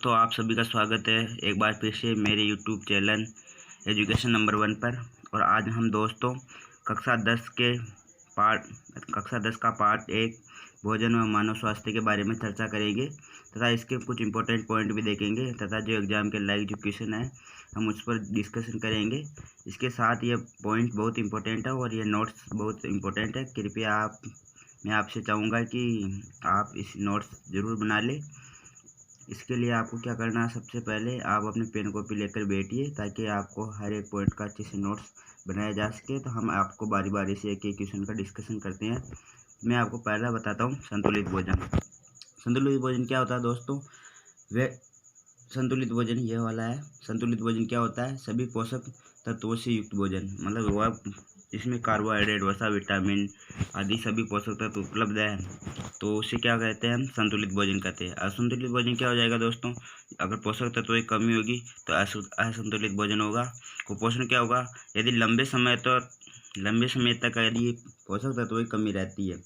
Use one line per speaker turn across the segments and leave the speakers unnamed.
दोस्तों, आप सभी का स्वागत है एक बार फिर से मेरे यूट्यूब चैनल एजुकेशन नंबर 1 पर। और आज हम दोस्तों कक्षा 10 का पार्ट 1 भोजन व मानव स्वास्थ्य के बारे में चर्चा करेंगे तथा इसके कुछ इंपॉर्टेंट पॉइंट भी देखेंगे तथा जो एग्ज़ाम के लाइक जो क्वेश्चन है हम उस पर डिस्कशन करेंगे। इसके साथ ये पॉइंट बहुत इंपॉर्टेंट है और ये नोट्स बहुत इंपॉर्टेंट है। कृपया मैं आपसे चाहूँगा कि आप इस नोट्स ज़रूर बना लें। इसके लिए आपको क्या करना है, सबसे पहले आप अपने पेन कॉपी लेकर बैठिए ताकि आपको हर एक पॉइंट का अच्छे से नोट्स बनाया जा सके। तो हम आपको बारी बारी से एक एक क्वेश्चन का डिस्कशन करते हैं। मैं आपको पहला बताता हूँ, संतुलित भोजन। संतुलित भोजन क्या होता है दोस्तों? वह संतुलित भोजन ये वाला है। संतुलित भोजन क्या होता है? सभी पोषक तत्वों से युक्त भोजन, मतलब वह इसमें कार्बोहाइड्रेट, वसा, विटामिन आदि सभी पोषक तत्व उपलब्ध है, तो उसे क्या कहते हैं? हम संतुलित भोजन कहते हैं। असंतुलित भोजन क्या हो जाएगा दोस्तों? अगर पोषक तत्वों की कमी होगी तो असंतुलित भोजन होगा। कुपोषण क्या होगा? यदि लंबे समय तक यदि पोषक तत्वों की कमी रहती है,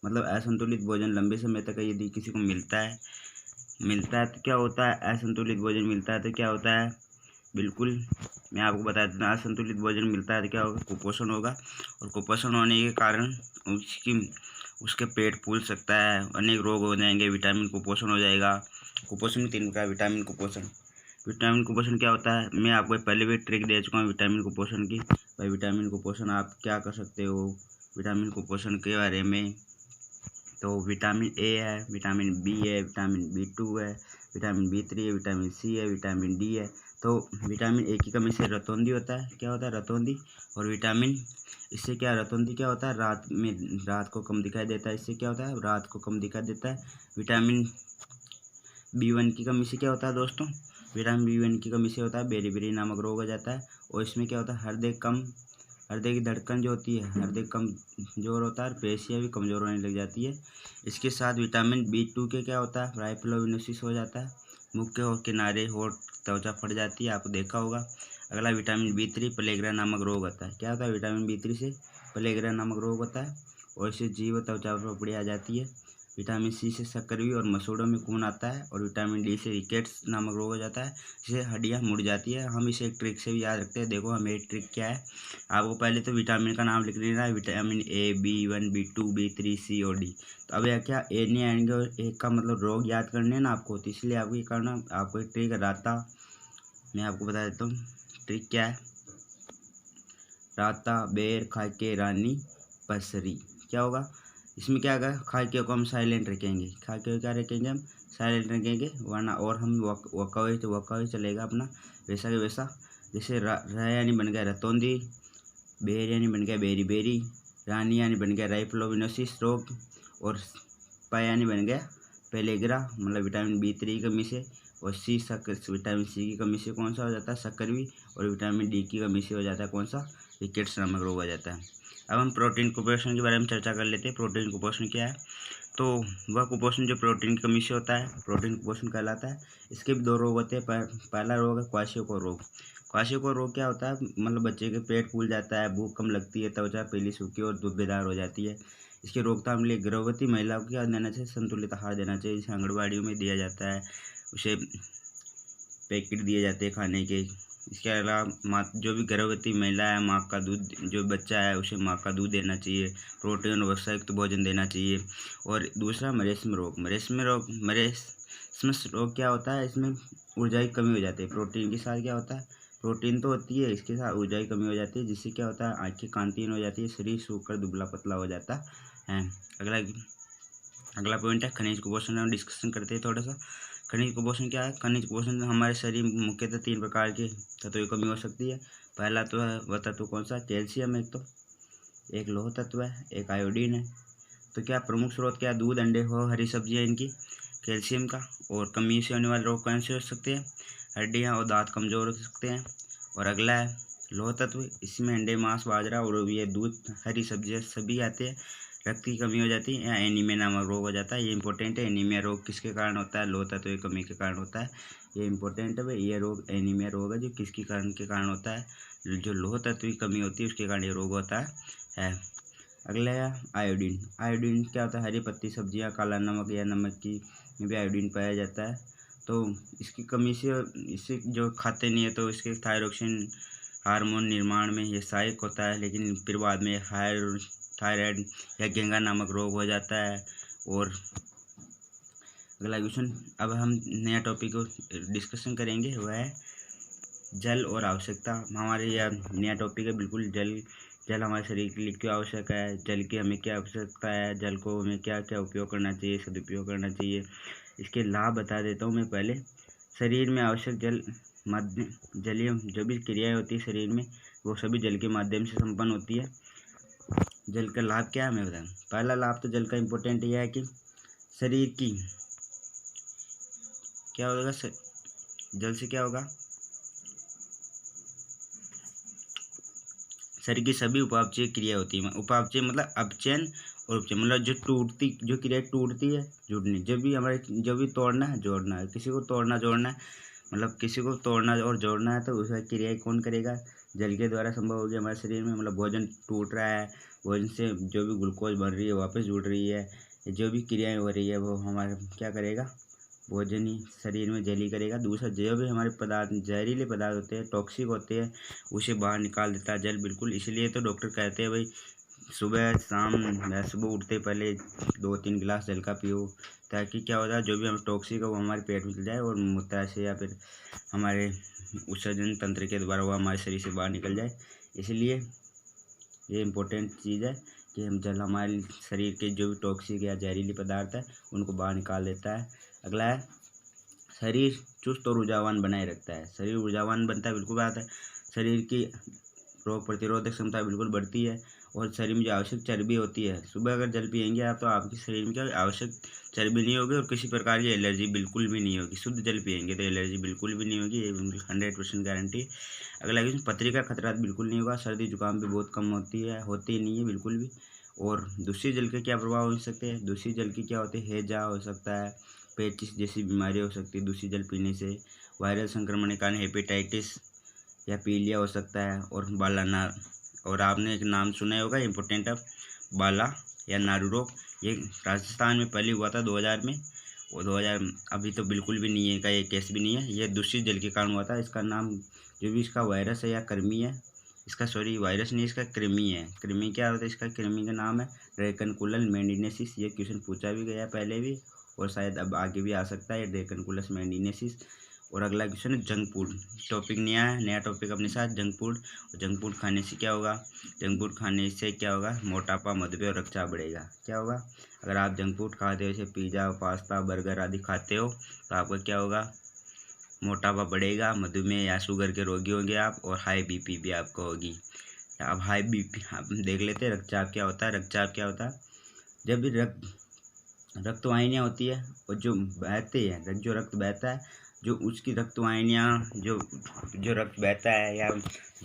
मतलब असंतुलित भोजन लंबे समय तक यदि किसी को मिलता है तो क्या होता है? असंतुलित भोजन मिलता है तो क्या होता है? बिल्कुल मैं आपको बता देता हूँ, असंतुलित भोजन मिलता है तो क्या होगा? कुपोषण होगा। और कुपोषण होने के कारण उसके पेट फूल सकता है, अनेक रोग हो जाएंगे, विटामिन कुपोषण हो जाएगा। कुपोषण में 3 प्रकार। विटामिन कुपोषण क्या होता है? मैं आपको पहले भी ट्रिक दे चुका हूँ विटामिन कुपोषण की। भाई विटामिन कुपोषण आप क्या कर सकते हो विटामिन कुपोषण के बारे में? तो विटामिन ए है, विटामिन बी है, विटामिन B2 है, विटामिन B3 है, विटामिन सी है, विटामिन डी है। तो विटामिन ए की कमी से रतौंधी होता है। क्या होता है? रतौंधी। और विटामिन इससे क्या, रतौंधी क्या होता है? रात को कम दिखाई देता है। इससे क्या होता है? रात को कम दिखाई देता है। विटामिन B1 की कमी से क्या होता है दोस्तों? विटामिन B1 की कमी से होता है बेरी नामक रोग हो जाता है। और इसमें क्या होता है? हृदय की धड़कन जो होती है, हृदय कमजोर होता है और पेशियाँ भी कमज़ोर होने लग जाती है। इसके साथ विटामिन B2 के क्या होता है? राइफलोविनोसिस हो जाता है। मुख के और किनारे होठ त्वचा फट जाती है, आपको देखा होगा। अगला विटामिन B3 प्लेग्रा नामक रोग होता है। क्या होता है? विटामिन B3 से प्लेग्रा नामक रोग होता है और इससे जीव त्वचा पर पपड़ी आ जाती है। विटामिन सी से सक्रिय और मसूड़ों में खून आता है। और विटामिन डी से रिकेट्स नामक रोग हो जाता है, जिससे हड्डियाँ मुड़ जाती है। हम इसे एक ट्रिक से भी याद रखते हैं। देखो हमें ट्रिक क्या है, आपको पहले तो विटामिन का नाम लिख लेना है। Vitamin A, B1, B2, B3, C और D। तो अब यह क्या, ए नहीं आएंगे और एक का मतलब रोग याद करने हैं ना आपको, तो इसलिए आपको ये करना, आपको एक ट्रिक राता, मैं आपको बता देता हूँ ट्रिक क्या है। राता बेर खाके रानी पसरी। क्या होगा इसमें? क्या होगा? खाके को हम साइलेंट रखेंगे। खाके को क्या रखेंगे? हम साइलेंट रखेंगे, वरना और हम वक्का ही चलेगा अपना वैसा के वैसा। जैसे र यानी बन गया रतौंधी, बेर यानी बन गया बेरी, रानी यानी बन गया राइफलोविनोसिस रोग, और पा यानी बन गया पेलेग्रा, मतलब विटामिन B3 की कमी से। और विटामिन सी की कमी से कौन सा हो जाता है? सक्रिय। और विटामिन डी की कमी से हो जाता है कौन सा? रिकेट्स नामक रोग हो जाता है। अब हम प्रोटीन कुपोषण के बारे में चर्चा कर लेते हैं। प्रोटीन कुपोषण क्या है? तो वह कुपोषण जो प्रोटीन की कमी से होता है, प्रोटीन कुपोषण कहलाता है। इसके भी 2 रोग होते हैं। पहला रोग है क्वाशियोकोर रोग। क्वाशियोकोर रोग क्या होता है? मतलब बच्चे के पेट फूल जाता है, भूख कम लगती है, त्वचा पीली सूखी और धब्बेदार हो जाती है। इसकी रोकथाम के लिए गर्भवती महिलाओं को क्या देना चाहिए? संतुलित आहार देना चाहिए, जिसे आंगनबाड़ियों में दिया जाता है। उसे पैकेट दिए जाते हैं खाने के। इसके अलावा जो भी गर्भवती महिला है, माँ का दूध, जो बच्चा है उसे माँ का दूध देना चाहिए। प्रोटीन और वसायुक्त भोजन देना चाहिए। और दूसरा मरेस्म रोग क्या होता है? इसमें ऊर्जा की कमी हो जाती है। प्रोटीन के साथ क्या होता है? प्रोटीन तो होती है, इसके साथ ऊर्जा की कमी हो जाती है, जिससे क्या होता है? आँखें कांतिहीन हो जाती है, शरीर सूखकर दुबला पतला हो जाता है। अगला पॉइंट है खनिज कुपोषण। हम डिस्कशन करते हैं थोड़ा सा। खनिज कुपोषण क्या है? खनिज कुपोषण हमारे शरीर में मुख्यतः 3 प्रकार के तत्वों की कमी हो सकती है। पहला तो है वह तत्व कौन सा? कैल्शियम है, एक लौह तत्व है, एक आयोडीन है। तो क्या प्रमुख स्रोत क्या है? दूध, अंडे हो, हरी सब्जियाँ इनकी कैल्शियम का। और कमी से होने वाले रोग कौन से हो सकते हैं? हड्डियाँ और दांत कमजोर हो सकते हैं। और अगला है लौह तत्व। इसमें अंडे, मांस, बाजरा और ये दूध, हरी सब्जियाँ सभी आते हैं। रक्त की कमी हो जाती है या एनीमिया नामक रोग हो जाता है। ये इंपॉर्टेंट है। एनीमिया रोग किसके कारण होता है? लौह तत्व की कमी के कारण होता है। ये इंपॉर्टेंट है भाई। ये रोग एनीमिया रोग है जो किसके कारण होता है? जो लौह तत्व की कमी होती है उसके कारण ये रोग होता है। अगला है आयोडीन। आयोडीन क्या होता है? हरी पत्ती सब्जियाँ, काला नमक या नमक की में भी आयोडीन पाया जाता है। तो इसकी कमी से इसे जो खाते नहीं है तो इसके थायरोक्सिन हार्मोन निर्माण में ये सहायक होता है, लेकिन फिर बाद में थायराइड या घेंगा नामक रोग हो जाता है। और अगला क्वेश्चन, अब हम नया टॉपिक को डिस्कशन करेंगे, वह है जल और आवश्यकता। हमारे यह नया टॉपिक है बिल्कुल, जल हमारे शरीर के लिए क्यों आवश्यक है, जल की हमें क्या आवश्यकता है, जल को हमें क्या क्या उपयोग करना चाहिए, सदुपयोग करना चाहिए, इसके लाभ बता देता हूँ मैं पहले। शरीर में आवश्यक जलीय जो भी क्रियाएं होती है शरीर में, वो सभी जल के माध्यम से संपन्न होती है। जल का लाभ क्या है हमें बताएं। पहला लाभ तो जल का इम्पोर्टेंट यह है कि शरीर की क्या होगा, जल से क्या होगा, शरीर की सभी उपापचय क्रिया होती है। उपापचय मतलब अपचयन और उपचयन, मतलब जो क्रिया टूटती है, जुड़नी, जो भी तोड़ना है जोड़ना है, किसी को तोड़ना जोड़ना है, मतलब किसी को तोड़ना और जोड़ना है तो उसका क्रिया कौन करेगा, जल के द्वारा संभव होगी हमारे शरीर में। मतलब भोजन टूट रहा है, भोजन से जो भी ग्लूकोज बन रही है वापस जुड़ रही है, जो भी क्रियाएं हो रही है वो हमारा क्या करेगा, भोजन ही शरीर में जल ही करेगा। दूसरा, जो भी हमारे पदार्थ जहरीले पदार्थ होते हैं, टॉक्सिक होते हैं, उसे बाहर निकाल देता है जल बिल्कुल। इसलिए तो डॉक्टर कहते हैं भाई सुबह शाम सुबह उठते पहले 2-3 गिलास जल का पियो, ताकि क्या होता है जो भी हमें टॉक्सिक है वो हमारे पेट में चल जाए और मूत्राशय से या फिर हमारे उत्सर्जन तंत्र के द्वारा वो हमारे शरीर से बाहर निकल जाए। इसलिए ये इम्पोर्टेंट चीज़ है कि हम जल हमारे शरीर के जो भी टॉक्सिक या जहरीले पदार्थ है उनको बाहर निकाल देता है। अगला है शरीर चुस्त और ऊर्जावान बनाए रखता है। शरीर ऊर्जावान बनता है, बिल्कुल बात है। शरीर की रोग प्रतिरोधक क्षमता बिल्कुल बढ़ती है और शरीर में जो आवश्यक चर्बी होती है, सुबह अगर जल पियेंगे आप तो आपके शरीर में क्या आवश्यक चर्बी नहीं होगी और किसी प्रकार की एलर्जी बिल्कुल भी नहीं होगी। शुद्ध जल पियेंगे तो एलर्जी बिल्कुल भी नहीं होगी, ये 100% गारंटी। अगला क्वेश्चन, पथरी का खतरा बिल्कुल नहीं होगा। सर्दी जुकाम भी बहुत कम होती ही नहीं है बिल्कुल भी। और दूषित जल के क्या प्रभाव हो सकते हैं, दूषित जल की क्या होती है, हैजा हो सकता है, पेचिस जैसी बीमारी हो सकती है दूषित जल पीने से। वायरल संक्रमण के कारण हेपेटाइटिस या पीलिया हो सकता है। और बालानार, और आपने एक नाम सुना होगा इम्पोर्टेंट ऑफ बाला या नारू रोग, ये राजस्थान में पहले हुआ था 2000 में, और 2000 अभी तो बिल्कुल भी नहीं है, का ये केस भी नहीं है। ये दूषित जल के कारण हुआ था। इसका नाम जो भी इसका वायरस है या कृमि है, इसका सॉरी वायरस नहीं, इसका कृमि है। कृमि क्या होता है, इसका कृमि का नाम है ड्रैकनकुलस मेंडिनेसिस। ये क्वेश्चन पूछा भी गया पहले भी और शायद अब आगे भी आ सकता है, ड्रैकनकुलस मेंडिनेसिस। और अगला क्वेश्चन है जंक फूड। टॉपिक नया टॉपिक अपने साथ, जंक फूड। और जंक फूड खाने से क्या होगा, जंक फूड खाने से क्या होगा, मोटापा, मधुमेह और रक्तचाप बढ़ेगा। क्या होगा, अगर आप जंक फूड खाते हो, जैसे पिज़्ज़ा, पास्ता, बर्गर आदि खाते हो, तो आपका क्या होगा, मोटापा बढ़ेगा, मधुमेह या शुगर के रोगी होंगे आप, और हाई बीपी भी आपको होगी। अब हाई बीपी आप देख लेते हैं, रक्तचाप क्या होता है। रक्तचाप क्या होता है, जब भी रक्त वाहिनियाँ होती है और जो बहते हैं, जो रक्त बहता है, जो उसकी रक्त वाहिनियाँ जो रक्त बहता है या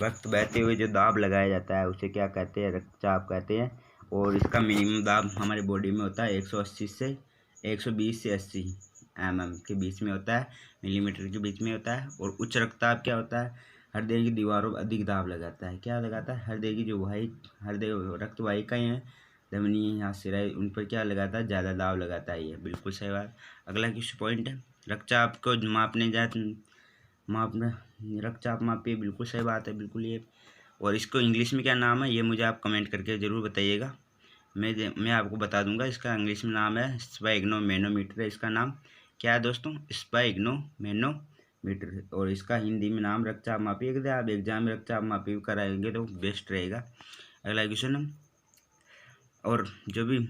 रक्त बहते हुए जो दाब लगाया जाता है उसे क्या कहते हैं, रक्तचाप कहते हैं। और इसका मिनिमम दाब हमारे बॉडी में होता है 120 से 80 mm के बीच में होता है, मिलीमीटर के बीच में होता है। और उच्च रक्तचाप क्या होता है, हृदय की दीवारों पर अधिक दाब लगाता है। क्या लगाता है, हृदय की जो हृदय रक्त वाहिकाएँ हैं, धमनी या सिराई, उन पर क्या लगाता है, ज़्यादा दाब लगाता है। ये बिल्कुल सही बात। अगला किस पॉइंट है, रक्तचाप को मापना, रक्तचाप मापिए, बिल्कुल सही बात है, बिल्कुल ये। और इसको इंग्लिश में क्या नाम है, ये मुझे आप कमेंट करके ज़रूर बताइएगा, मैं आपको बता दूंगा। इसका इंग्लिश में नाम है स्फिग्नोमेनोमीटर है इसका नाम। क्या है दोस्तों, स्फिग्नोमेनोमीटर। और इसका हिंदी में नाम रक्तचाप मापी। अगर आप एग्जाम में रक्तचाप मापी कराएंगे तो बेस्ट रहेगा। अगला क्वेश्चन, और जो भी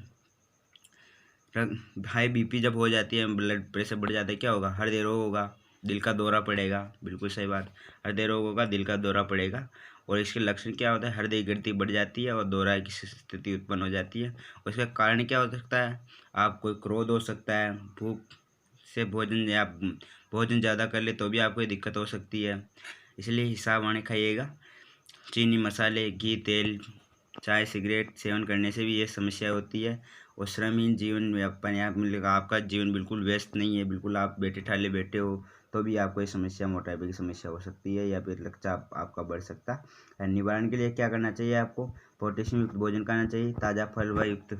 हाई बीपी जब हो जाती है, ब्लड प्रेशर बढ़ जाता है, क्या होगा, हृदय रोग होगा, दिल का दौरा पड़ेगा, बिल्कुल सही बात, हृदय रोग होगा, दिल का दौरा पड़ेगा। और इसके लक्षण क्या होता है, हृदय गति बढ़ जाती है और दौरा की स्थिति उत्पन्न हो जाती है। और इसका कारण क्या हो सकता है, आपको क्रोध हो सकता है, भूख से भोजन ज़्यादा कर ले तो भी आपको दिक्कत हो सकती है। इसलिए हिसाब आने खाइएगा। चीनी, मसाले, घी, तेल, चाय, सिगरेट सेवन करने से भी ये समस्या होती है। और श्रमहीन जीवन में मतलब आपका जीवन बिल्कुल व्यस्त नहीं है, बिल्कुल आप बैठे ठाले बैठे हो तो भी आपको ये समस्या, मोटापे की समस्या हो सकती है या फिर रक्तचाप आपका बढ़ सकता है। निवारण के लिए क्या करना चाहिए, आपको पोटेशियम युक्त भोजन खाना चाहिए, ताज़ा फल व युक्त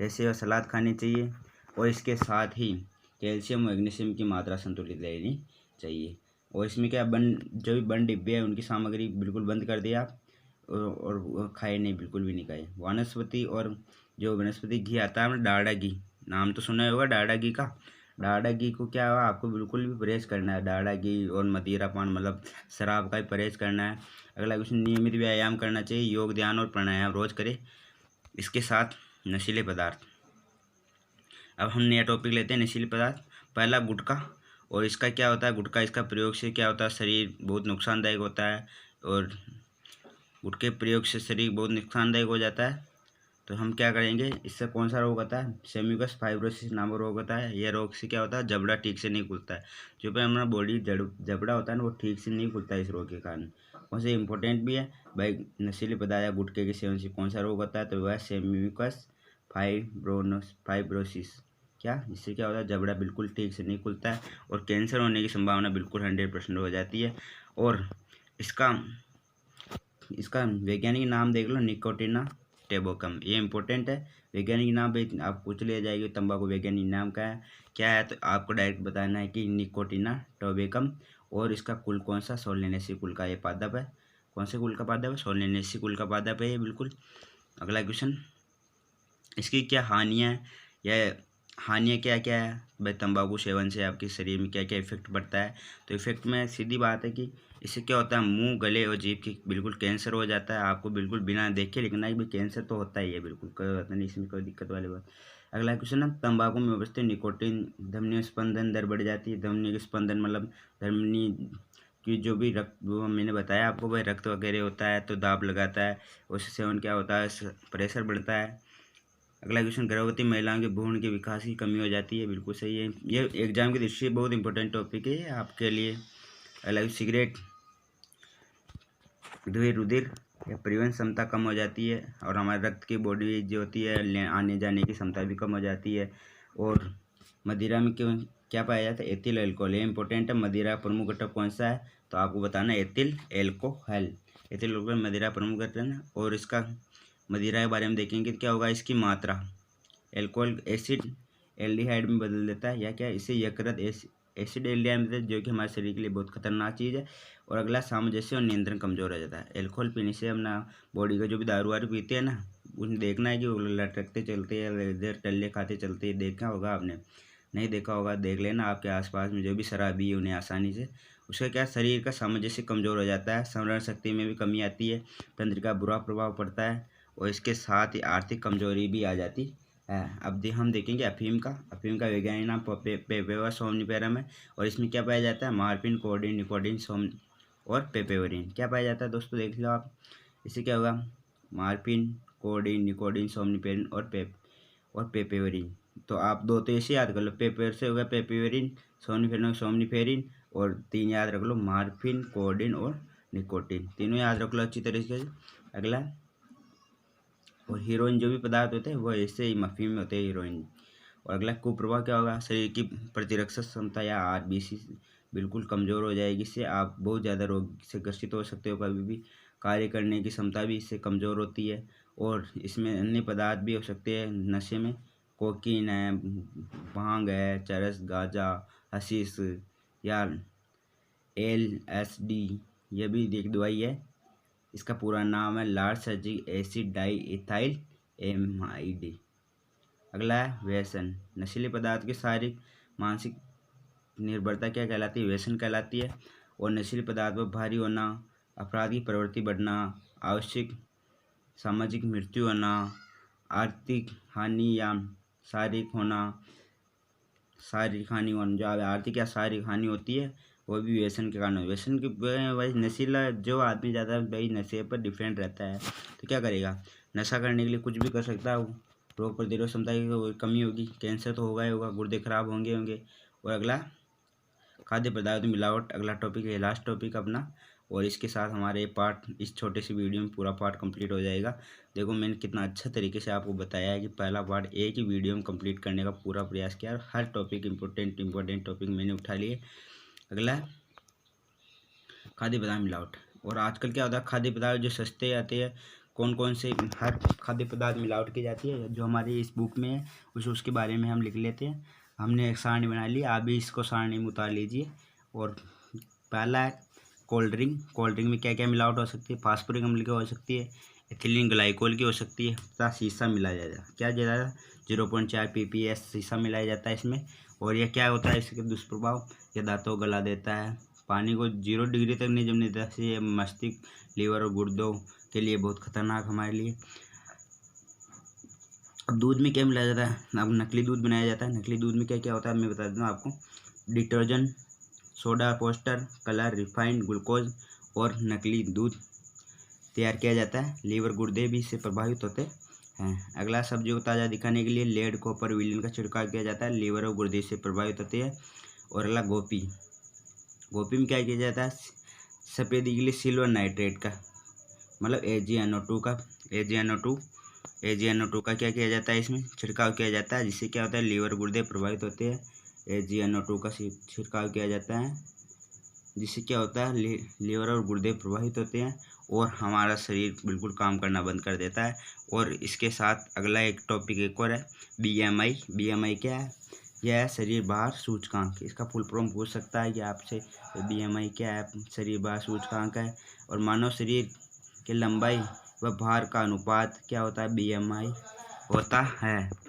रेशे और सलाद खाने चाहिए। और इसके साथ ही कैल्शियम मैग्नीशियम की मात्रा संतुलित लेनी चाहिए। और इसमें क्या जो भी बंद डिब्बे हैं उनकी सामग्री बिल्कुल बंद कर दिया आप, और खाए नहीं, बिल्कुल भी नहीं खाए। वनस्पति और जो वनस्पति घी आता है, डालडा घी, नाम तो सुना ही होगा डालडा घी का। डालडा घी को क्या हुआ, आपको बिल्कुल भी परहेज करना है। डालडा घी और मदिरा पान मतलब शराब का भी परहेज करना है। अगला क्वेश्चन, नियमित व्यायाम करना चाहिए, योग ध्यान और प्राणायाम रोज करें। इसके साथ नशीले पदार्थ। अब हम नया टॉपिक लेते हैं, नशीले पदार्थ। पहला गुटखा, और इसका क्या होता है, गुटखा इसका प्रयोग से क्या होता है, शरीर बहुत नुकसानदायक होता है, और गुटखे प्रयोग से शरीर बहुत नुकसानदायक हो जाता है। तो हम क्या करेंगे, इससे कौन सा रोग होता है, सेम्यूकस फाइब्रोसिस नामक रोग होता है। यह रोग से क्या होता है, जबड़ा ठीक से नहीं खुलता है। जो भी हमारा बॉडी जबड़ा होता है ना, वो ठीक से नहीं खुलता है इस रोग के कारण। कौन से इंपॉर्टेंट भी है भाई, नशीले पदार्थ या गुटखे के सेवन से कौन सा रोग होता है, तो वह सेम्यूकस फाइब्रोसिस। क्या, इससे क्या होता है, जबड़ा बिल्कुल ठीक से नहीं खुलता है, और कैंसर होने की संभावना बिल्कुल 100% हो जाती है। और इसका वैज्ञानिक नाम देख लो, निकोटिना टेबोकम। ये इंपॉर्टेंट है, वैज्ञानिक नाम पे आप पूछ लिया जाएगी तंबाकू वैज्ञानिक नाम क्या है, तो आपको डायरेक्ट बताना है कि निकोटिना टेबोकम। और इसका कुल कौन सा, सोलेनेसी कुल का ये पादप है। कौन से कुल का पादप है, सोलेनेसी कुल का पादप है ये बिल्कुल। अगला क्वेश्चन, इसकी क्या हानियाँ हैं, या हानियाँ क्या क्या है भाई, तंबाकू सेवन से आपके शरीर में क्या क्या इफेक्ट पड़ता है। तो इफेक्ट में सीधी बात है कि इससे क्या होता है, मुंह गले और जीभ की बिल्कुल कैंसर हो जाता है। आपको बिल्कुल बिना देखे लिखना है कि कैंसर तो होता ही है, बिल्कुल कोई बात नहीं, इसमें कोई दिक्कत वाली बात। अगला क्वेश्चन है, तंबाकू में उपस्थित निकोटीन धमनी स्पंदन दर बढ़ जाती है। धमनी की स्पंदन मतलब धमनी कि जो भी रक्त, वो मैंने बताया आपको भाई, रक्त वगैरह होता है तो दाब लगाता है, उससे सेवन क्या होता है, प्रेशर बढ़ता है। अगला क्वेश्चन, गर्भवती महिलाओं के भ्रूण के विकास की कमी हो जाती है। बिल्कुल सही है, ये एग्जाम की दृष्टि से बहुत इंपॉर्टेंट टॉपिक है आपके लिए। अगला, सिगरेट रुधिर या परिवहन क्षमता कम हो जाती है, और हमारे रक्त की बॉडी जो होती है आने जाने की क्षमता भी कम हो जाती है। और मदिरा में क्यों क्या पाया जाता है, एथिल अल्कोहल। ये इंपॉर्टेंट है। मदिरा का प्रमुख घटक कौन सा है, तो आपको बताना है एथिल एल्कोहल। एथिल अल्कोहल मदिरा प्रमुख घटक है। और इसका मदिरा के बारे में देखेंगे क्या होगा, इसकी मात्रा एल्कोहल एसिड एल्डिहाइड में बदल देता है, या क्या, इसे यकृत एसिड एल्डिहाइड जो कि हमारे शरीर के लिए बहुत खतरनाक चीज़ है। और अगला, सामंजस्य और नियंत्रण कमजोर हो जाता है। अल्कोहल पीने से अपना बॉडी का जो भी दारू वारू पीते हैं ना, उन्हें देखना है कि वो लटकते चलते हैं, इधर टल्ले खाते चलते हैं, देखा होगा आपने, नहीं देखा होगा देख लेना। आपके आसपास में जो भी शराबी है उन्हें आसानी से, उसका क्या, शरीर का सामंजस्य कमज़ोर हो जाता है, स्मरण शक्ति में भी कमी आती है, तंत्र का बुरा प्रभाव पड़ता है, और इसके साथ ही आर्थिक कमजोरी भी आ जाती है। अब हम देखेंगे अफीम का वैज्ञानिक नाम पेपेवा सोमनिफेरम है। और इसमें क्या पाया जाता है, मार्फिन कोडीन निकोटीन सोम और पेपेवरिन। क्या पाया जाता है दोस्तों, देख लो आप, इससे क्या होगा, मार्फिन कोडीन निकोटीन सोमनिफेरिन और पेपेवरिन। तो आप दो तो ऐसे याद कर लो, पेपर से होगा पेपेवरिन, सोमनिफेरिन, और तीन याद रख लो, मार्फिन कोडीन और निकोटीन, तीनों याद रख लो अच्छी तरीके से। अगला, और हीरोइन जो भी पदार्थ होते हैं वो ऐसे ही अफीम में होते हैं, हीरोइन। और अगला कुप्रभाव क्या होगा, शरीर की प्रतिरक्षक क्षमता या आरबीसी बिल्कुल कमज़ोर हो जाएगी। इससे आप बहुत ज़्यादा रोग से ग्रसित हो सकते हो, कभी भी कार्य करने की क्षमता भी इससे कमज़ोर होती है। और इसमें अन्य पदार्थ भी हो सकते हैं नशे में, कोकीन है, भांग है, चरस, गांजा, हशीश, या LSD, ये भी एक दवाई है। इसका पूरा नाम है लार्सर्जिक एसिड डाई इथाइल एमाइड। अगला है व्यसन, नशीले पदार्थ की शारीरिक मानसिक निर्भरता क्या कहलाती है, व्यसन कहलाती है। और नशीले पदार्थ पर भारी होना, अपराध की प्रवृत्ति बढ़ना, आवश्यक सामाजिक मृत्यु होना, आर्थिक हानि या शारीरिक हानि होना, जो आर्थिक या शारीरिक हानि होती है वो भी व्यसन के कारण। व्यसन के भाई, नशीला जो आदमी ज़्यादा भाई नशे पर डिपेंड रहता है तो क्या करेगा, नशा करने के लिए कुछ भी कर सकता है वो, रोग प्रतिरोध क्षमता की कमी होगी, कैंसर तो होगा ही होगा, गुर्दे खराब होंगे। और अगला, खाद्य पदार्थ मिलावट, अगला टॉपिक है, लास्ट टॉपिक अपना। और इसके साथ हमारे पार्ट, इस छोटे से वीडियो में पूरा पार्ट कंप्लीट हो जाएगा। देखो मैंने कितना अच्छा तरीके से आपको बताया है कि पहला पार्ट एक ही वीडियो में कंप्लीट करने का पूरा प्रयास किया, हर टॉपिक इंपॉर्टेंट टॉपिक मैंने उठा लिए। अगला, खाद्य पदार्थ मिलावट। और आजकल क्या होता है, खाद्य पदार्थ जो सस्ते आते हैं, कौन कौन से हर खाद्य पदार्थ मिलावट की जाती है जो हमारी इस बुक में है, उसके बारे में हम लिख लेते हैं। हमने एक सारणी बना ली, आप भी इसको सारणी में उतार लीजिए। और पहला है कोल्ड ड्रिंक। कोल्ड ड्रिंक में क्या क्या मिलावट हो सकती है? फास्फोरिक अम्ल की हो सकती है, एथिलीन ग्लाइकोल की हो सकती है, तथा शीशा मिलाया जाएगा। क्या जाएगा? 0.4 ppm शीशा मिलाया जाता है इसमें। और यह क्या होता है? इसके दुष्प्रभाव, यह दांतों को गला देता है, पानी को 0 डिग्री तक नहीं जमने देता है, ये मस्तिष्क, लीवर और गुर्दों के लिए बहुत खतरनाक हमारे लिए। अब दूध में क्या मिलाया जाता है? अब नकली दूध बनाया जाता है। नकली दूध में क्या क्या होता है मैं बता देता हूँ आपको। Detergent, soda, poster, colour, refined, glucose और नकली दूध तैयार किया जाता है। लीवर, गुर्दे भी इससे प्रभावित होते हैं। अगला, सब्जियों को ताज़ा दिखाने के लिए लेड, कॉपर, विलिन का छिड़काव किया जाता है। लीवर और गुर्दे से प्रभावित होते हैं। और अगला गोपी। गोपी में क्या किया जाता है? सफ़ेदी के लिए सिल्वर नाइट्रेट का, मतलब AgNO2 का क्या किया जाता है? इसमें छिड़काव किया जाता है, जिससे क्या होता है? लीवर, गुर्दे प्रभावित होते हैं। AgNO2 का छिड़काव किया जाता है, जिससे क्या होता है? लीवर और गुर्दे प्रभावित होते हैं और हमारा शरीर बिल्कुल काम करना बंद कर देता है। और इसके साथ अगला एक टॉपिक एक और है, BMI। BMI क्या है? यह है शरीर भार सूचकांक। इसका फुल फॉर्म पूछ सकता है कि आपसे, BMI क्या है? शरीर भार सूचकांक है। और मानव शरीर की लंबाई व भार का अनुपात क्या होता है? BMI होता है।